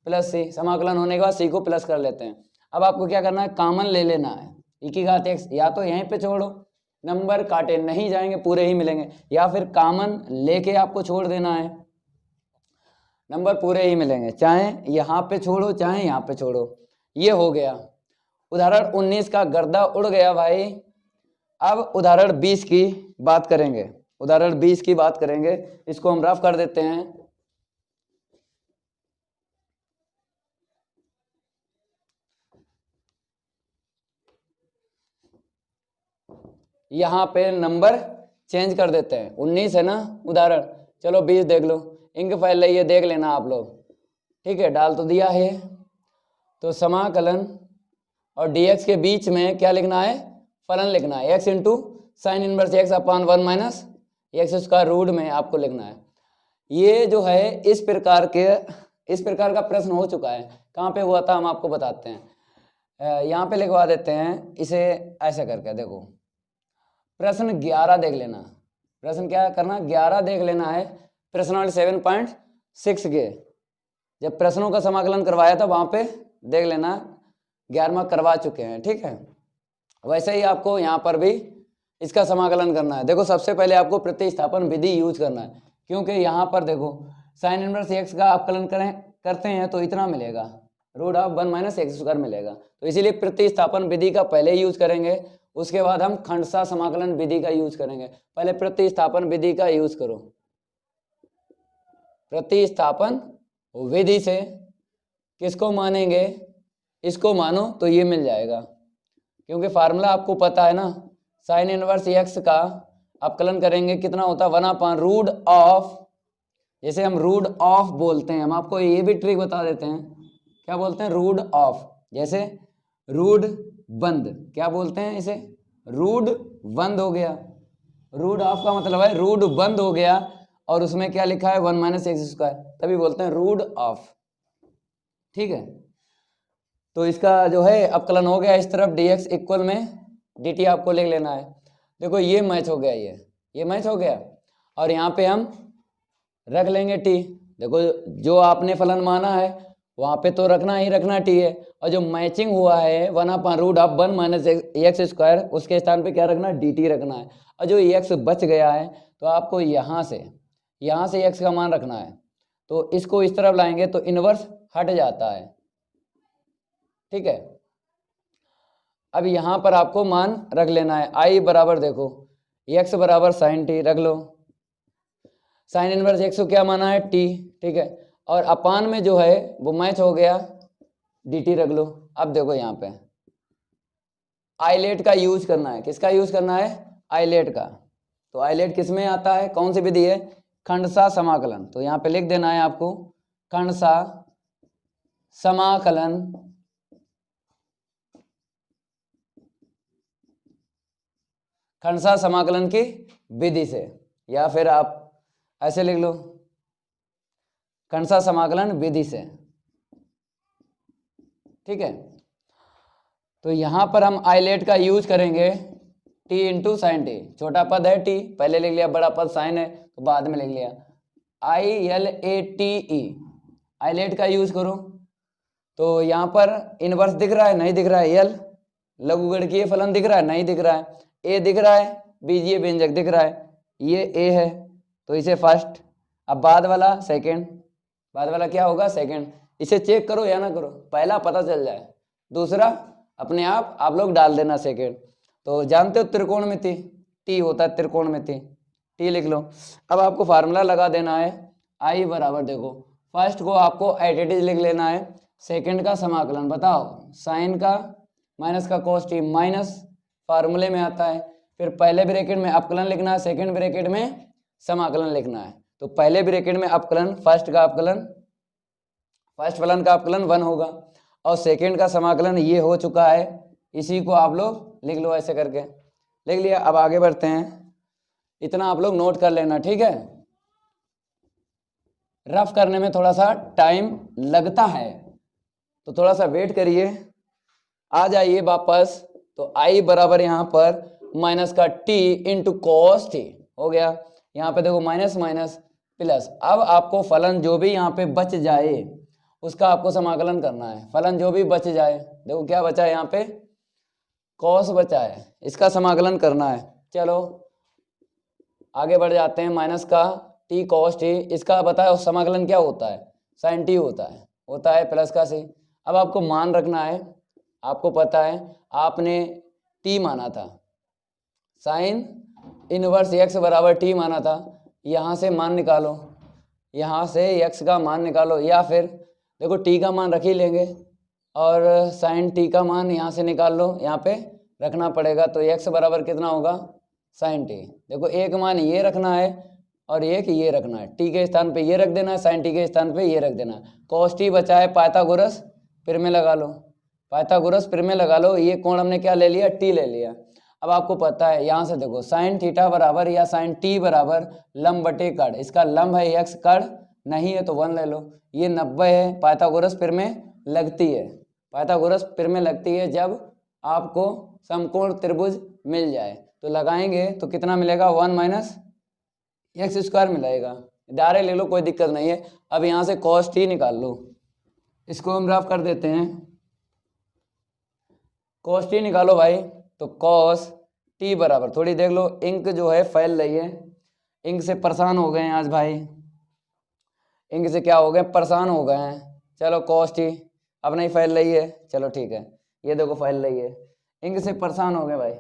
प्लस सी, समाकलन होने के बाद सी को प्लस कर लेते हैं। अब आपको क्या करना है, कॉमन ले लेना है, ई की घात x, या तो यहीं पे छोड़ो, नंबर काटे नहीं जाएंगे, पूरे ही मिलेंगे, या फिर कॉमन लेके आपको छोड़ देना है, नंबर पूरे ही मिलेंगे, चाहे यहाँ पे छोड़ो चाहे यहाँ पे छोड़ो। ये हो गया उदाहरण 19 का, गर्दा उड़ गया भाई। अब उदाहरण 20 की बात करेंगे, उदाहरण 20 की बात करेंगे, इसको हम रफ कर देते हैं। यहाँ पे नंबर चेंज कर देते हैं। 19 है ना उदाहरण, चलो 20 देख लो। इंक फाइल लाइए, देख लेना आप लोग, ठीक है। डाल तो दिया है, तो समाकलन और dx के बीच में क्या लिखना है, फलन लिखना है, x into sine inverse x अपान 1 माइनस एक्स स्क्वायर रूट में आपको लिखना है। ये जो है इस प्रकार का प्रश्न हो चुका है। कहाँ पे हुआ था हम आपको बताते हैं, यहाँ पे लिखवा देते हैं इसे ऐसा करके। देखो प्रश्न 11 देख लेना, प्रश्न क्या करना 11 देख लेना है, प्रश्नावली 7.6 के जब प्रश्नों का समाकलन करवाया था वहां पे देख लेना, 11वां करवा चुके हैं, ठीक है। वैसे ही आपको यहाँ पर भी इसका समाकलन करना है। देखो सबसे पहले आपको प्रतिस्थापन विधि यूज करना है, क्योंकि यहाँ पर देखो साइन इनवर्स एक्स का अवकलन करते हैं तो इतना मिलेगा, root of 1 minus X square मिलेगा। तो इसीलिए प्रतिस्थापन विधि का पहले यूज करेंगे, उसके बाद हम खंडशः समाकलन विधि का यूज करेंगे। पहले प्रतिस्थापन विधि का यूज करो। प्रतिस्थापन विधि से किसको मानेंगे, इसको मानो तो ये मिल जाएगा, क्योंकि फार्मूला आपको पता है ना, साइन इनवर्स एक्स का अवकलन करेंगे कितना होता है 1/रूट ऑफ, जैसे हम रूट ऑफ बोलते हैं, हम आपको ये भी ट्रिक बता देते हैं, क्या बोलते हैं रूट ऑफ, जैसे रूट बंद, क्या बोलते हैं इसे, रूट बंद हो गया। रूट ऑफ का मतलब है रूट बंद हो गया और उसमें क्या लिखा है 1 माइनस एक्स स्क्वायर, तभी बोलते हैं रूट ऑफ, ठीक है। तो इसका जो है अवकलन हो गया इस तरफ, dx इक्वल में dt आपको लिख लेना है। देखो ये मैच हो गया, ये मैच हो गया, और यहाँ पे हम रख लेंगे t। देखो जो आपने फलन माना है वहाँ पे तो रखना ही रखना t है, और जो मैचिंग हुआ है 1/√1 माइनस एक्स स्क्वायर, उसके स्थान पे क्या रखना dt रखना है। और जो x बच गया है तो आपको यहाँ से x का मान रखना है, तो इसको इस तरफ लाएंगे तो इनवर्स हट जाता है, ठीक है। अब यहाँ पर आपको मान रख लेना है, i बराबर देखो x बराबर साइन t रख लो, साइन इनवर्स x को क्या माना है t, ठीक है। और अपान में जो है वो मैच हो गया dt रख लो। अब देखो यहाँ पे आइलेट का यूज करना है, किसका यूज करना है, आइलेट का। तो आइलेट किस में आता है, कौन सी विधि है, खंडशः समाकलन। तो यहाँ पे लिख देना है आपको खंडशः समाकलन, खंडशः समाकलन की विधि से, या फिर आप ऐसे लिख लो खंडशः समाकलन विधि से, ठीक है। तो यहां पर हम आइलेट का यूज करेंगे t इंटू साइन टी, छोटा पद है t पहले लिख लिया, बड़ा पद साइन है तो बाद में लिख लिया, ILATE, आइलेट का यूज करो। तो यहाँ पर इनवर्स दिख रहा है, नहीं दिख रहा है, यल लघुगणकीय फलन दिख रहा है, नहीं दिख रहा है, ए दिख रहा है, बीजीय व्यंजक दिख रहा है, ये ए है तो इसे फर्स्ट, अब बाद वाला सेकंड, बाद वाला क्या होगा सेकंड। इसे चेक करो या ना करो, पहला पता चल जाए, दूसरा अपने आप लोग डाल देना सेकंड। तो जानते हो त्रिकोणमिति टी होता है, त्रिकोणमिति टी लिख लो। अब आपको फार्मूला लगा देना है, आई बराबर देखो फर्स्ट को आपको एट इट इज लिख लेना है, सेकंड का समाकलन बताओ साइन का माइनस का कोस टी माइनस फार्मूले में आता है, फिर पहले ब्रैकेट में अवकलन लिखना है, सेकंड ब्रैकेट में समाकलन लिखना है। तो पहले ब्रैकेट में अवकलन, फर्स्ट का अवकलन, फर्स्ट फलन का अवकलन 1 होगा, और सेकंड का समाकलन ये हो चुका है, इसी को आप लोग लिख लो ऐसे करके, लिख लिया। अब आगे बढ़ते हैं, इतना आप लोग नोट कर लेना, ठीक है। रफ करने में थोड़ा सा टाइम लगता है तो थोड़ा सा वेट करिए, आ जाइए वापस। तो आई बराबर यहाँ पर माइनस का टी इंटू कॉस टी हो गया, यहाँ पे देखो माइनस माइनस प्लस। अब आपको फलन जो भी यहाँ पे बच जाए उसका आपको समाकलन करना है, फलन जो भी बच जाए, देखो क्या बचा है यहाँ पे कॉस बचा है, इसका समाकलन करना है। चलो आगे बढ़ जाते हैं, माइनस का टी कॉस टी, इसका बताओ समाकलन क्या होता है, साइन टी होता है प्लस का सी। अब आपको मान रखना है, आपको पता है आपने टी माना था, साइन इनवर्स एक्स बराबर टी माना था, यहाँ से मान निकालो, यहाँ से एक्स का मान निकालो, या फिर देखो टी का मान रख ही लेंगे और साइन टी का मान यहाँ से निकाल लो, यहाँ पे रखना पड़ेगा। तो एक्स बराबर कितना होगा साइन टी। देखो एक मान ये रखना है और एक ये रखना है, टी के स्थान पे ये रख देना है, साइन टी के स्थान पे ये रख देना है। कॉस टी बचा है, पाइथागोरस फिर में लगा लो, पाइथागोरस फिर में लगा लो। ये कोण हमने क्या ले लिया, टी ले लिया। अब आपको पता है यहाँ से देखो साइन थीटा बराबर या साइन टी बराबर लंब बटे कड़। इसका लंब है एक्स, कड़ नहीं है तो 1 ले लो। ये 90 है, पाइथागोरस फिर में लगती है, पाइथागोरस फिर में लगती है जब आपको समकोण त्रिभुज मिल जाए। तो लगाएंगे तो कितना मिलेगा, 1 माइनस एक्स स्क्वायर मिलेगा। डायरेक्ट ले लो, कोई दिक्कत नहीं है। अब यहाँ से कॉस टी निकाल लो, इसको हम रफ कर देते हैं। कॉस टी निकालो भाई, तो कॉस टी बराबर, थोड़ी देख लो इंक जो है फैल रही है, इंक से परेशान हो गए हैं आज भाई, इंक से क्या हो गए, परेशान हो गए हैं। चलो कॉस टी अब नहीं फैल रही है, चलो ठीक है, ये देखो फैल रही है, इंक से परेशान हो गए भाई।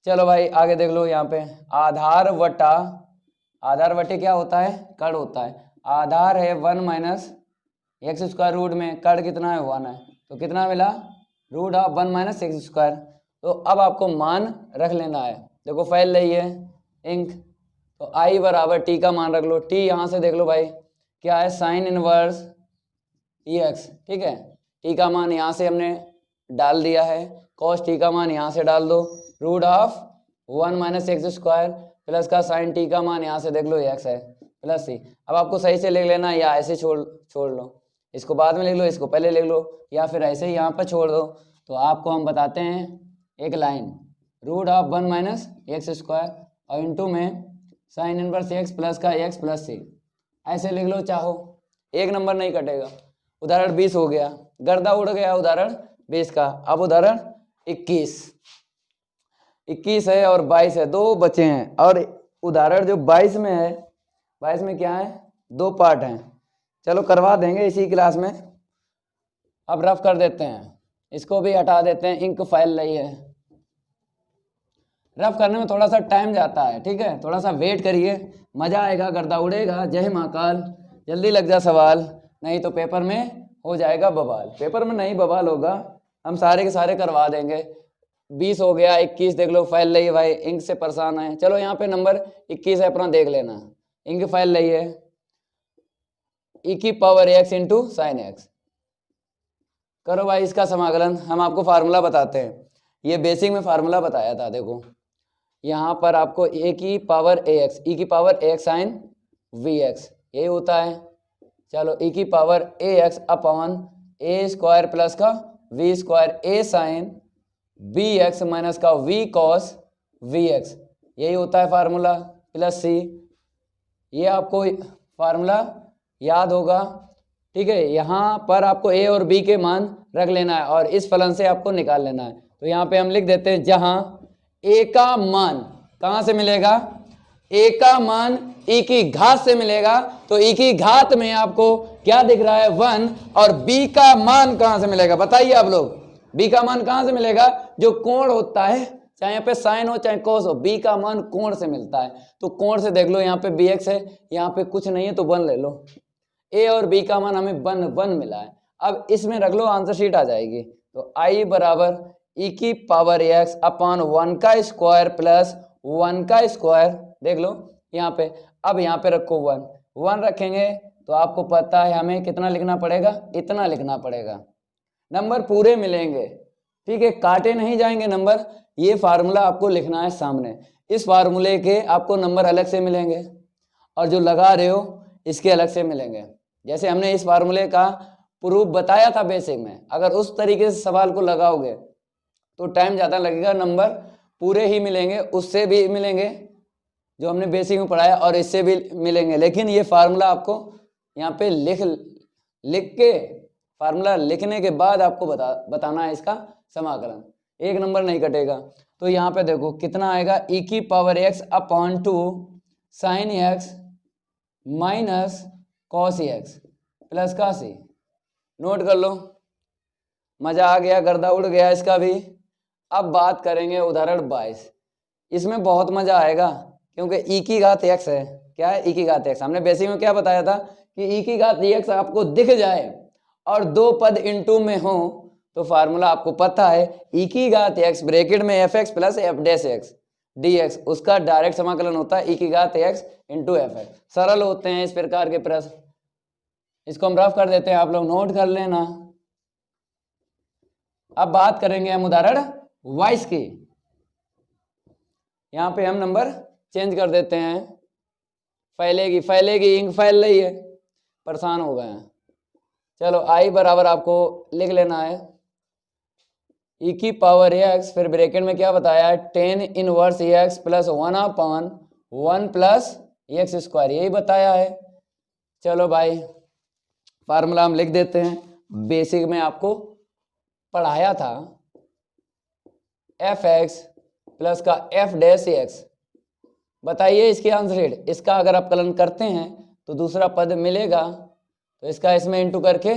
चलो भाई आगे देख लो, यहाँ पे आधार वटा, आधार वटे क्या होता है, कड़ होता है। आधार है 1 माइनस एक्स स्क्वायर, रूट में कड़ कितना है 1 है, तो कितना मिला, root of 1 minus X square. तो अब आपको मान रख लेना है, देखो फैल रही है इंक, तो आई बराबर टी का मान रख लो। टी यहाँ से देख लो भाई क्या है, साइन इनवर्स ई एक्स, ठीक है। टी का मान यहाँ से हमने डाल दिया है, कॉस टी का मान यहाँ से डाल दो, root of 1 minus X square plus का साइन टी का मान यहाँ से देख लो एक्स है प्लस सी। अब आपको सही से लिख लेना, या ऐसे छोड़ लो, इसको बाद में लिख लो, इसको पहले लिख लो, या फिर ऐसे ही यहाँ पर छोड़ दो। तो आपको हम बताते हैं एक line, root of 1 minus X square और इंटू में साइन इनवर्स एक्स प्लस का एक्स प्लस सी, ऐसे लिख लो चाहो, एक नंबर नहीं कटेगा। उदाहरण 20 हो गया, गर्दा उड़ गया उदाहरण 20 का। अब उदाहरण 21 है और 22 है, दो बचे हैं। और उदाहरण जो 22 में है, 22 में क्या है, 2 पार्ट हैं, चलो करवा देंगे इसी क्लास में। अब रफ कर देते हैं, इसको भी हटा देते हैं, इंक फैल रही है। रफ करने में थोड़ा सा टाइम जाता है, ठीक है, थोड़ा सा वेट करिए, मजा आएगा, गर्दा उड़ेगा। जय महाकाल, जल्दी लग जा सवाल, नहीं तो पेपर में हो जाएगा बवाल। पेपर में नहीं बवाल होगा, हम सारे के सारे करवा देंगे। 20 हो गया, 21 देख लो फैल रही है भाई, इंक से परेशान है। चलो यहाँ पे नंबर 21 है अपना, देख लेना, इंक फैल रही है, ई की power x into sine x. करो भाई इसका समाकलन, हम आपको फार्मूला बताते हैं, ये बेसिक में फार्मूला बताया था। देखो यहाँ पर आपको ए की पावर ए एक्स, ई की power A X sine V X, यही होता है। चलो ई की power A X upon A square plus का V square A sine B X minus का वी कॉस वी एक्स, यही होता है फार्मूला, प्लस सी। ये आपको फार्मूला याद होगा, ठीक है। यहाँ पर आपको ए और बी के मान रख लेना है और इस फलन से आपको निकाल लेना है। तो यहाँ पे हम लिख देते हैं, जहाँ ए का मान कहाँ से मिलेगा, ए का मान ई की घात से मिलेगा, तो ई की घात में आपको क्या दिख रहा है 1, और बी का मान कहाँ से मिलेगा बताइए आप लोग, बी का मान कहाँ से मिलेगा, जो कोण होता है, चाहे यहाँ पे साइन हो चाहे कॉस हो, बी का मान कोण से मिलता है। तो कोण से देख लो, यहाँ पे बी एक्स है, यहाँ पे कुछ नहीं है तो 1 ले लो, ए और बी का मान हमें 1 मिला है। अब इसमें रख लो, आंसर शीट आ जाएगी। तो आई बराबर ई की पावर एक्स अपॉन 1 का स्क्वायर प्लस 1 का स्क्वायर, देख लो यहाँ पे। अब यहाँ पे रखो 1 रखेंगे तो आपको पता है हमें कितना लिखना पड़ेगा, इतना लिखना पड़ेगा, नंबर पूरे मिलेंगे, ठीक है, काटे नहीं जाएंगे नंबर। ये फार्मूला आपको लिखना है सामने, इस फार्मूले के आपको नंबर अलग से मिलेंगे और जो लगा रहे हो इसके अलग से मिलेंगे। जैसे हमने इस फार्मूले का प्रूफ बताया था बेसिक में, अगर उस तरीके से सवाल को लगाओगे तो टाइम ज़्यादा लगेगा, नंबर पूरे ही मिलेंगे, उससे भी मिलेंगे जो हमने बेसिक में पढ़ाया और इससे भी मिलेंगे। लेकिन ये फार्मूला आपको यहाँ पे लिख के, फार्मूला लिखने के बाद आपको बताना है इसका समाकलन, एक नंबर नहीं कटेगा। तो यहाँ पे देखो कितना आएगा, ई की power x upon 2 sine x minus cos x plus का सी। नोट कर लो, मजा आ गया, गर्दा उड़ गया इसका भी। अब बात करेंगे उदाहरण 22, इसमें बहुत मजा आएगा क्योंकि ई की घात एक्स है। क्या है, ई की घात एक्स। हमने बेसिक में क्या बताया था कि ई की घात एक्स आपको दिख जाए और 2 पद इनटू में हो तो फार्मूला आपको पता है, ई की घात एक्स ब्रैकेट में F X plus F dash x, dx, उसका डायरेक्ट समाकलन होता है e की घात x इंटू एफ है। सरल होते हैं इस प्रकार के प्रश्न, इसको हम रफ कर देते हैं, आप लोग नोट कर लेना। अब बात करेंगे हम उदाहरण 22 की। यहाँ पे हम नंबर चेंज कर देते हैं, फैलेगी इंक फैल रही है, परेशान हो गए हैं। चलो आई बराबर आपको लिख लेना है e की पावर x, फिर ब्रैकेट में क्या बताया है, tan inverse x plus 1/1 plus x square, यही बताया है। चलो भाई फार्मूला हम लिख देते हैं, बेसिक में आपको पढ़ाया था, एफ एक्स प्लस का एफ डैश एक्स। बताइए इसकी आंसर शीट, इसका अगर आप कलन करते हैं तो दूसरा पद मिलेगा, तो इसका इसमें इंटू करके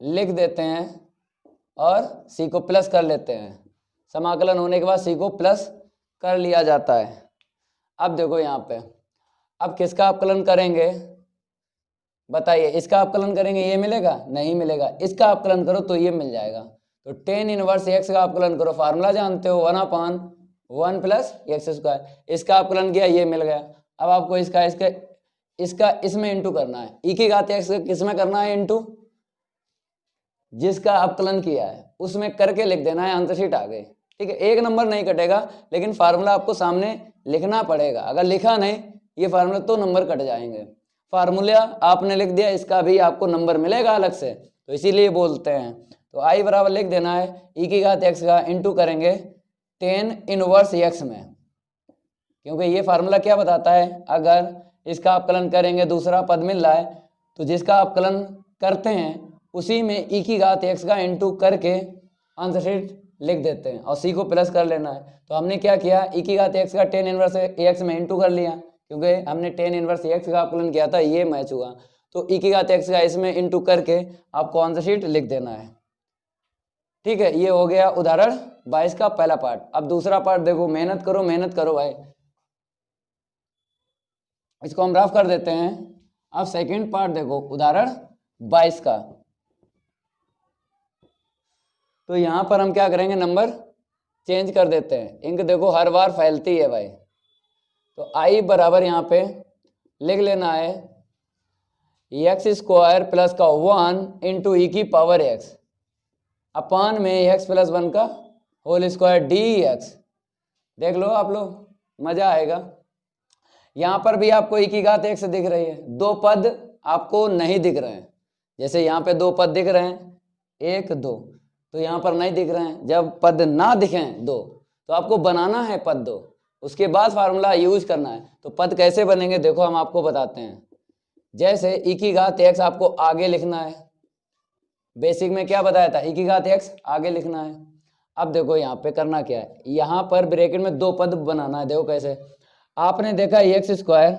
लिख देते हैं और सी को प्लस कर लेते हैं। समाकलन होने के बाद सी को प्लस कर लिया जाता है। अब देखो यहाँ पे, अब किसका अपकलन करेंगे बताइए, इसका अपकलन करेंगे ये मिलेगा, नहीं मिलेगा, इसका अपकलन करो तो ये मिल जाएगा। तो टेन इनवर्स एक्स का अपकलन करो, फार्मूला जानते हो 1/1 प्लस एक्स स्क्वायर, इसका अपकलन किया ये मिल गया। अब आपको इसका इसमें इंटू करना है, ई की घात एक्स किस में करना है इंटू, जिसका अपकलन किया है उसमें करके लिख देना है, आंसर शीट आ गई। ठीक है, एक नंबर नहीं कटेगा, लेकिन फार्मूला आपको सामने लिखना पड़ेगा, अगर लिखा नहीं ये फार्मूला तो नंबर कट जाएंगे। फार्मूला आपने लिख दिया, इसका भी आपको नंबर मिलेगा अलग से, तो इसीलिए बोलते हैं। तो आई बराबर लिख देना है ई की घात एक्स का इंटू करेंगे टेन इनवर्स एक्स में, क्योंकि ये फार्मूला क्या बताता है, अगर इसका अपकलन करेंगे दूसरा पद मिल रहा है तो जिसका अपकलन करते हैं उसी में ई की घात एक्स का इंटू करके आंसर शीट लिख देते हैं और सी को प्लस कर लेना है। तो हमने क्या किया, ई की घात एक्स का टेन इनवर्स एक्स में इंटू कर लिया, क्योंकि हमने टेन इनवर्स एक्स का अपकलन किया था, ये मैच हुआ। तो ई की घात एक्स का इसमें इंटू करके आपको आंसर शीट लिख देना है। ठीक है, ये हो गया उदाहरण 22 का पहला पार्ट। अब दूसरा पार्ट देखो, मेहनत करो भाई, इसको हम रफ कर देते हैं। अब सेकंड पार्ट देखो उदाहरण 22 का, तो यहां पर हम क्या करेंगे, नंबर चेंज कर देते हैं, इंक देखो हर बार फैलती है भाई। तो आई बराबर यहाँ पे लिख लेना है एक्स स्क्वायर प्लस का 1 इंटू ई की पावर एक्स अपान में एक्स प्लस 1 का होल स्क्वायर डी एक्स। देख लो आप लोग, मजा आएगा। यहाँ पर भी आपको ई की घात एक्स दिख रही है, दो पद आपको नहीं दिख रहे हैं, जैसे यहाँ पे दो पद दिख रहे हैं 1 2, तो यहाँ पर नहीं दिख रहे हैं। जब पद ना दिखें दो तो आपको बनाना है पद दो, उसके बाद फार्मूला यूज करना है। तो पद कैसे बनेंगे देखो, हम आपको बताते हैं। जैसे ई की घात एक्स आपको आगे लिखना है, बेसिक में क्या बताया था, ई की घात एक्स आगे लिखना है। अब देखो यहाँ पे करना क्या है, यहाँ पर ब्रैकेट में दो पद बनाना है। देखो कैसे, आपने देखा X square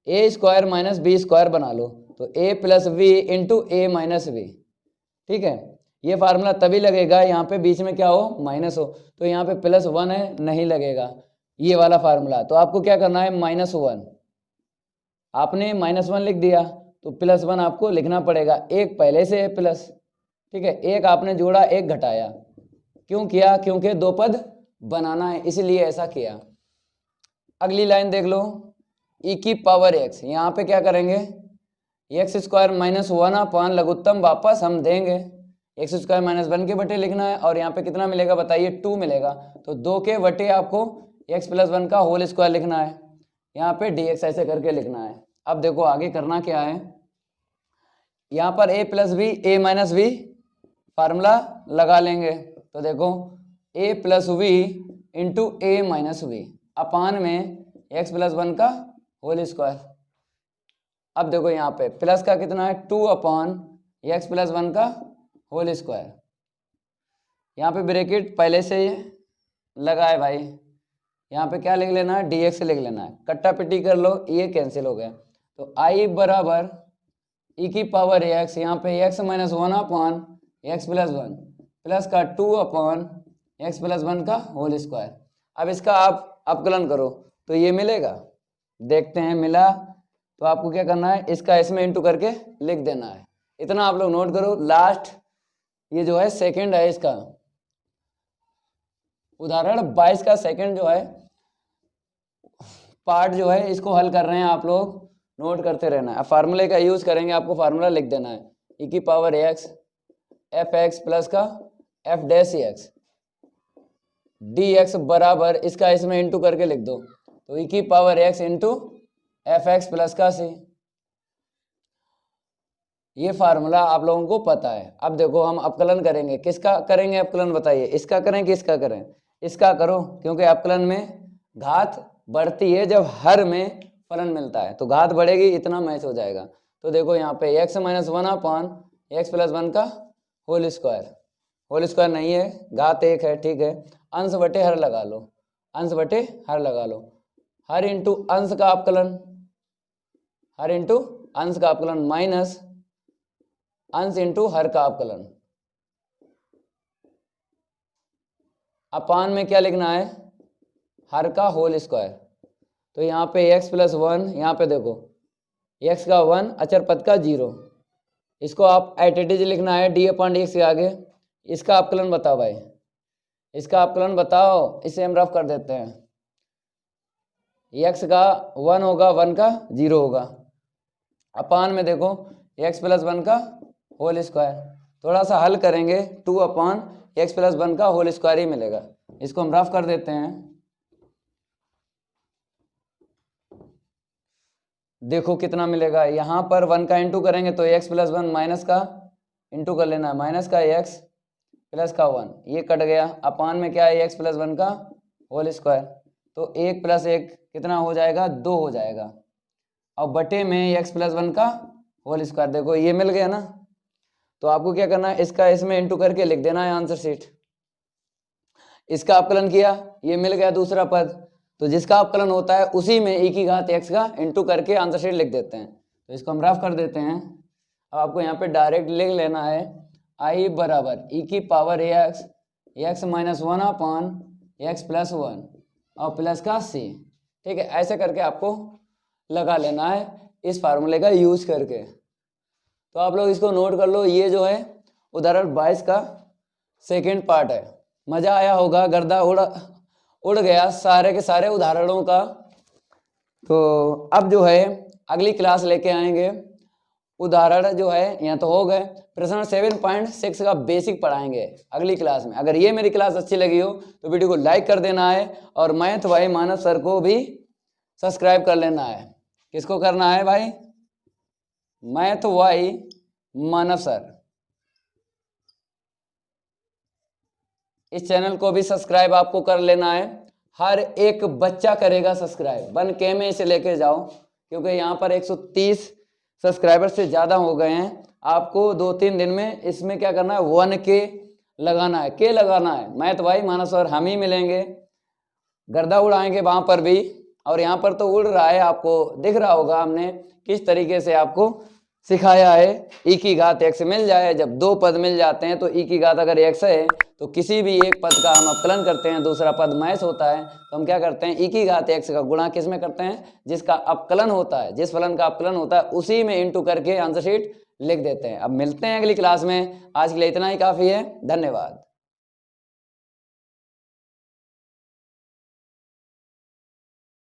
A square minus B square बना लो, तो A plus V into A minus V. ठीक है, ये फार्मूला तभी लगेगा यहाँ पे बीच में क्या हो, माइनस हो, तो यहाँ पे +1 है, नहीं लगेगा ये वाला फार्मूला। तो आपको क्या करना है, -1, आपने -1 लिख दिया तो +1 आपको लिखना पड़ेगा, एक पहले से है प्लस। ठीक है, एक आपने जोड़ा एक घटाया, क्यों किया, क्योंकि दो पद बनाना है इसलिए ऐसा किया। अगली लाइन देख लो, ई की पावर एक्स, यहाँ पे क्या करेंगे, एक्स स्क्वायर -1 अपान लघुत्तम वापस हम देंगे, एक्स स्क्वायर -1 के बटे लिखना है, और यहाँ पे कितना मिलेगा बताइए, 2 मिलेगा, तो 2 के बटे आपको x प्लस 1 का होल स्क्वायर लिखना है, यहाँ पे dx ऐसे करके लिखना है। अब देखो आगे करना क्या है, यहाँ पर a plus B A minus B formula लगा लेंगे। तो देखो a plus V into A minus V upon में x प्लस 1 का होल स्क्वायर। अब देखो यहाँ पे प्लस का कितना है, 2 अपान एक्स प्लस 1 का होल स्क्वायर। यहाँ पे ब्रैकेट पहले से लगा है भाई, यहाँ पे क्या लिख लेना है, dx लिख लेना है, कट्टा पिट्टी कर लो, ये कैंसिल हो गया। तो i बराबर ई की पावर x, यहाँ पे x माइनस 1 अपान एक्स प्लस 1 प्लस का 2 अपान एक्स प्लस 1 का होल स्क्वायर। अब इसका आप अपकलन करो तो ये मिलेगा, देखते हैं मिला, तो आपको क्या करना है, इसका इसमें इंटू करके लिख देना है। इतना आप लोग नोट करो। लास्ट ये जो है सेकंड है, इसका उदाहरण 22 का सेकंड जो है, पार्ट जो है इसको हल कर रहे हैं आप लोग, नोट करते रहना है। अब फार्मूले का यूज करेंगे, आपको फार्मूला लिख देना है ई की power X F X plus का F dash X D X बराबर इसका इसमें इंटू करके लिख दो, तो ई की power x into F X plus का सी। ये फार्मूला आप लोगों को पता है। अब देखो हम अपकलन करेंगे, किसका करेंगे अपकलन बताइए, इसका करें कि इसका करें? इसका करो, क्योंकि अपकलन में घात बढ़ती है जब हर में फलन मिलता है, तो घात बढ़ेगी इतना मैच हो जाएगा। तो देखो यहाँ पे x minus one upon x plus one का होल स्क्वायर नहीं है, घात एक है, ठीक है। अंश बटे हर लगा लो, अंश बटे हर लगा लो, हर इंटू अंश का अपकलन, हर इंटू अंश का अपकलन माइनस अंश इंटू हर का अपकलन। अपान में क्या लिखना है, हर का होल स्क्वायर। तो यहाँ पे x प्लस वन, यहाँ पे देखो x का वन अचर पद का 0, इसको आप एट इट इज लिखना है डी अपॉन डी एक्स के आगे। इसका अपकलन बताओ भाई, इसका अपकलन बताओ, इसे हम रफ कर देते हैं। x का 1 होगा, 1 का 0 होगा, अपान में देखो x प्लस वन का होल स्क्वायर। थोड़ा सा हल करेंगे 2 अपॉन एक्स प्लस वन का होल स्क्वायर ही मिलेगा, इसको हम रफ कर देते हैं। देखो कितना मिलेगा, यहाँ पर 1 का इंटू करेंगे तो x प्लस वन माइनस का इंटू कर लेना है, माइनस का x प्लस का 1, ये कट गया। अपान में क्या है, x प्लस वन का होल स्क्वायर, तो 1 प्लस 1 कितना हो जाएगा, 2 हो जाएगा। और बटे में x प्लस वन का होल स्क्वायर, देखो ये मिल गया ना। तो आपको क्या करना है, इसका इसमें इंटू करके लिख देना है आंसर शीट। इसका अपकलन किया, ये मिल गया दूसरा पद, तो जिसका अपकलन होता है उसी में e की घात x का इंटू करके आंसर शीट लिख देते हैं। तो इसको हम रफ कर देते हैं। अब आपको यहाँ पे डायरेक्ट लिख लेना है i बराबर e की power x x minus one upon x plus one और प्लस का c, ठीक है। ऐसे करके आपको लगा लेना है इस फार्मूले का यूज करके। तो आप लोग इसको नोट कर लो, ये जो है उदाहरण 22 का सेकेंड पार्ट है। मजा आया होगा, गर्दा उड़ गया सारे के सारे उदाहरणों का। तो अब जो है अगली क्लास लेके आएंगे, उदाहरण जो है यहाँ तो हो गए, प्रश्न 7.6 का बेसिक पढ़ाएंगे अगली क्लास में। अगर ये मेरी क्लास अच्छी लगी हो तो वीडियो को लाइक कर देना है, और मैथ भाई मानव सर को भी सब्सक्राइब कर लेना है। किसको करना है भाई, मैथ वाई मानव सर। इस चैनल को भी सब्सक्राइब आपको कर लेना है, हर एक बच्चा करेगा सब्सक्राइब। 1K में इसे लेके जाओ, क्योंकि यहाँ पर 130 सब्सक्राइबर से ज़्यादा हो गए हैं। आपको 2-3 दिन में इसमें क्या करना है, 1K लगाना है, के लगाना है। मैथ भाई मानव सर हम ही मिलेंगे, गर्दा उड़ाएंगे वहाँ पर भी, और यहाँ पर तो उड़ रहा है, आपको दिख रहा होगा हमने किस तरीके से आपको सिखाया है। ई की घात x मिल जाए, जब 2 पद मिल जाते हैं तो ई की घात अगर x है तो किसी भी एक पद का हम अपकलन करते हैं, दूसरा पद मैच होता है, तो हम क्या करते हैं, ई की घात x का गुणा किस में करते हैं, जिसका अपकलन होता है, जिस फलन का अपकलन होता है उसी में इंटू करके आंसर शीट लिख देते हैं। अब मिलते हैं अगली क्लास में, आज के लिए इतना ही काफ़ी है, धन्यवाद।